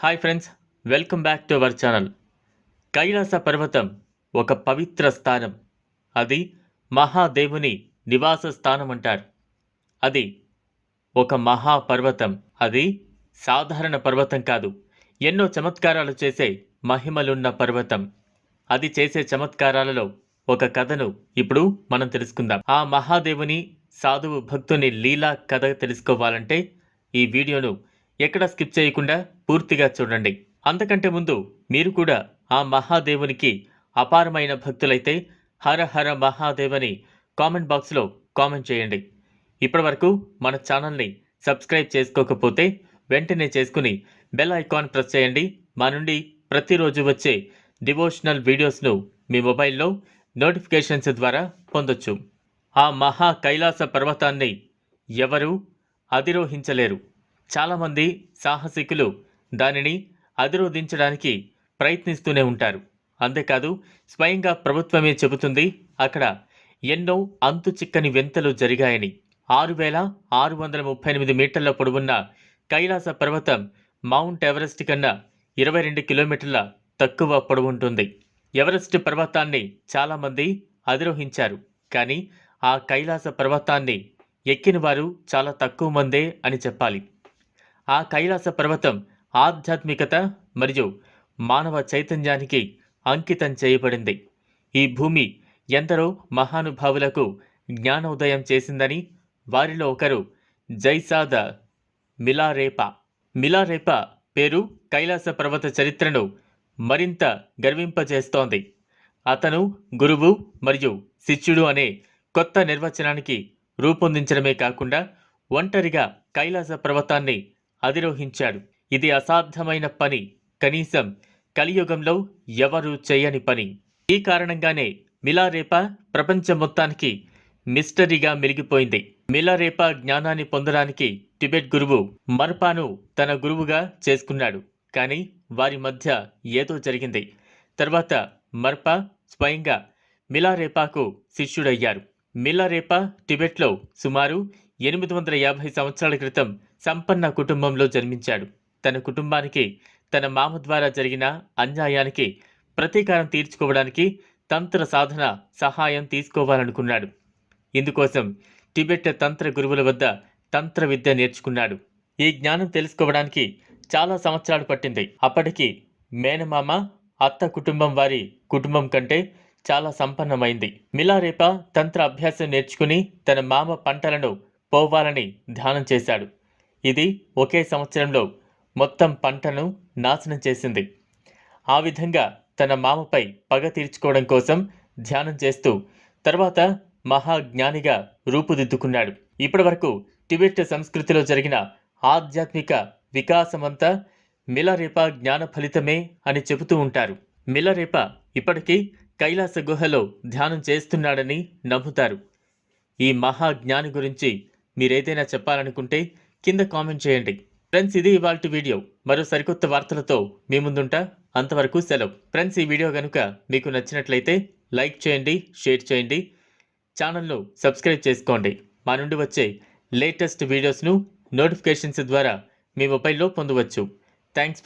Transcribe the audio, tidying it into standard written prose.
Hi friends, welcome back to our channel. Kailasa పర్వతం ఒక పవిత్ర స్థానం. అది మహాదేవుని నివాస స్థానం అంటారు. అది ఒక మహాపర్వతం. అది సాధారణ పర్వతం కాదు. ఎన్నో చమత్కారాలు చేసే మహిమలున్న పర్వతం. అది చేసే చమత్కారాలలో ఒక కథను ఇప్పుడు మనం తెలుసుకుందాం. ఆ మహాదేవుని సాధువు భక్తుని లీలా కథ తెలుసుకోవాలంటే ఈ వీడియోను ఎక్కడ స్కిప్ చేయకుండా పూర్తిగా చూడండి. అంతకంటే ముందు మీరు కూడా ఆ మహాదేవునికి అపారమైన భక్తులైతే హర హర మహాదేవని కామెంట్ బాక్స్లో కామెంట్ చేయండి. ఇప్పటివరకు మన ఛానల్ని సబ్స్క్రైబ్ చేసుకోకపోతే వెంటనే చేసుకుని బెల్ ఐకాన్ ప్రెస్ చేయండి. మా నుండి ప్రతిరోజు వచ్చే డివోషనల్ వీడియోస్ను మీ మొబైల్లో నోటిఫికేషన్స్ ద్వారా పొందొచ్చు. ఆ మహా కైలాస పర్వతాన్ని ఎవరూ అధిరోహించలేరు. చాలామంది సాహసికులు దానిని అధిరోధించడానికి ప్రయత్నిస్తూనే ఉంటారు. అంతేకాదు, స్వయంగా ప్రభుత్వమే చెబుతుంది అక్కడ ఎన్నో అంతు చిక్కని వింతలు జరిగాయని. 6,638 మీటర్ల పొడవున్న కైలాస పర్వతం మౌంట్ ఎవరెస్ట్ కన్నా 22 కిలోమీటర్ల తక్కువ పొడవుంటుంది. ఎవరెస్ట్ పర్వతాన్ని చాలామంది అధిరోహించారు, కానీ ఆ కైలాస పర్వతాన్ని ఎక్కిన వారు చాలా తక్కువ మందే అని చెప్పాలి. ఆ కైలాస పర్వతం ఆధ్యాత్మికత మరియు మానవ చైతన్యానికి అంకితం చేయబడింది. ఈ భూమి ఎందరో మహానుభావులకు జ్ఞానోదయం చేసిందని వారిలో ఒకరు జైసాద మిలారేపా. మిలారేపా పేరు కైలాస పర్వత చరిత్రను మరింత గర్వింపజేస్తోంది. అతను గురువు మరియు శిష్యుడు అనే కొత్త నిర్వచనానికి రూపొందించడమే కాకుండా ఒంటరిగా కైలాస పర్వతాన్ని అధిరోహించాడు. ఇది అసాధ్యమైన పని, కనీసం కలియుగంలో ఎవరూ చేయని పని. ఈ కారణంగానే మిలారేపా ప్రపంచం మొత్తానికి మిస్టరీగా మిలిగిపోయింది. మిలారేపా జ్ఞానాన్ని పొందడానికి టిబెట్ గురువు మర్పాను తన గురువుగా చేసుకున్నాడు. కానీ వారి మధ్య ఏదో జరిగింది. తర్వాత మర్పా స్వయంగా మిలారేపాకు శిష్యుడయ్యారు. మిలారేపా టిబెట్లో సుమారు 850 సంవత్సరాల క్రితం సంపన్న కుటుంబంలో జన్మించాడు. తన కుటుంబానికి తన మామ ద్వారా జరిగిన అన్యాయానికి ప్రతీకారం తీర్చుకోవడానికి తంత్ర సాధన సహాయం తీసుకోవాలనుకున్నాడు. ఇందుకోసం టిబెట్ తంత్ర గురువుల వద్ద తంత్ర విద్య నేర్చుకున్నాడు. ఈ జ్ఞానం తెలుసుకోవడానికి చాలా సంవత్సరాలు పట్టింది. అప్పటికి మేనమామ అత్త కుటుంబం వారి కుటుంబం కంటే చాలా సంపన్నమైంది. మిలారేపా తంత్ర అభ్యాసం నేర్చుకుని తన మామ పంటలను పోవాలని ధ్యానం చేశాడు. ఇది ఒకే సంవత్సరంలో మొత్తం పంటను నాశనం చేసింది. ఆ విధంగా తన మామపై పగ తీర్చుకోవడం కోసం ధ్యానం చేస్తూ తర్వాత మహాజ్ఞానిగా రూపుదిద్దుకున్నాడు. ఇప్పటి వరకు టిబెట్ సంస్కృతిలో జరిగిన ఆధ్యాత్మిక వికాసమంతా మిలారేపా జ్ఞాన ఫలితమే అని చెబుతూ ఉంటారు. మిలారేపా ఇప్పటికీ కైలాస గుహలో ధ్యానం చేస్తున్నాడని నమ్ముతారు. ఈ మహాజ్ఞాని గురించి మీరేదైనా చెప్పాలనుకుంటే కింద కామెంట్ చేయండి. ఫ్రెండ్స్, ఇది ఇవాల్టి వీడియో. మరో సరికొత్త వార్తలతో మీ ముందుంటా. అంతవరకు సెలవు. ఫ్రెండ్స్, ఈ వీడియో కనుక మీకు నచ్చినట్లయితే లైక్ చేయండి, షేర్ చేయండి, ఛానల్ను సబ్స్క్రైబ్ చేసుకోండి. మా నుండి వచ్చే లేటెస్ట్ వీడియోస్ను నోటిఫికేషన్స్ ద్వారా మీ మొబైల్లో పొందవచ్చు. థ్యాంక్స్.